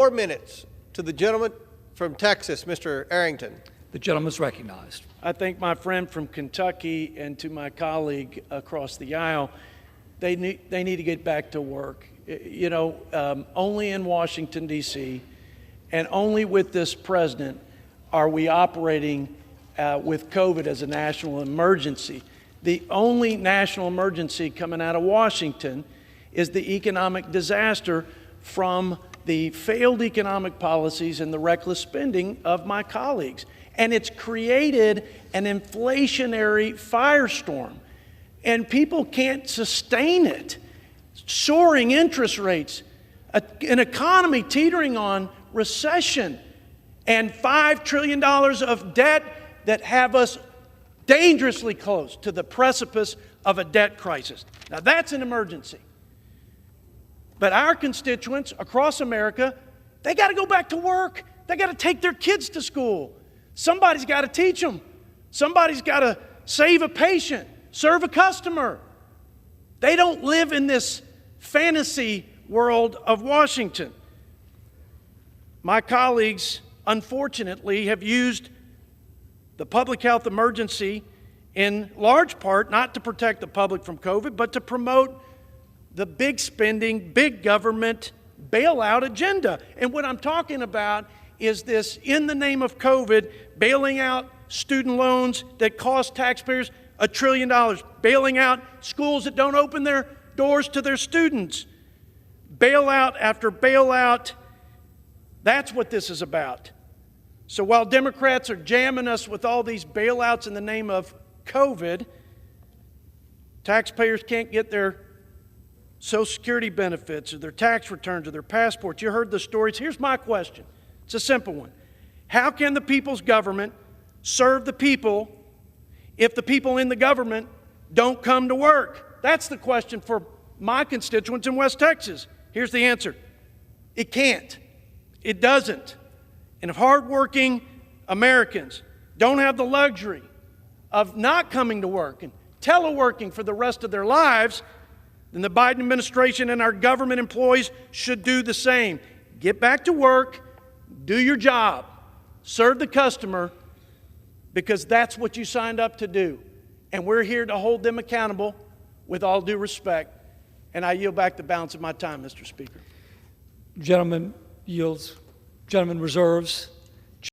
4 minutes to the gentleman from Texas, Mr. Arrington. The gentleman is recognized. I thank my friend from Kentucky and to my colleague across the aisle. They need to get back to work. You know, only in Washington, D.C., and only with this president are we operating with COVID as a national emergency. The only national emergency coming out of Washington is the economic disaster from the failed economic policies and the reckless spending of my colleagues. And it's created an inflationary firestorm, and people can't sustain it. Soaring interest rates, an economy teetering on recession, and $5 trillion of debt that have us dangerously close to the precipice of a debt crisis. Now that's an emergency. But our constituents across America, they got to go back to work. They got to take their kids to school. Somebody's got to teach them. Somebody's got to save a patient, serve a customer. They don't live in this fantasy world of Washington. My colleagues, unfortunately, have used the public health emergency in large part not to protect the public from COVID, but to promote the big spending, big government bailout agenda. And what I'm talking about is this, in the name of COVID, bailing out student loans that cost taxpayers $1 trillion, bailing out schools that don't open their doors to their students. Bailout after bailout, that's what this is about. So while Democrats are jamming us with all these bailouts in the name of COVID, taxpayers can't get their Social Security benefits or their tax returns or their passports. You heard the stories. Here's my question. It's a simple one. How can the people's government serve the people if the people in the government don't come to work? That's the question for my constituents in West Texas. Here's the answer. It can't. It doesn't. And if hardworking Americans don't have the luxury of not coming to work and teleworking for the rest of their lives, then the Biden administration and our government employees should do the same. Get back to work, do your job, serve the customer, because that's what you signed up to do. And we're here to hold them accountable with all due respect. And I yield back the balance of my time, Mr. Speaker. Gentleman yields. Gentleman reserves.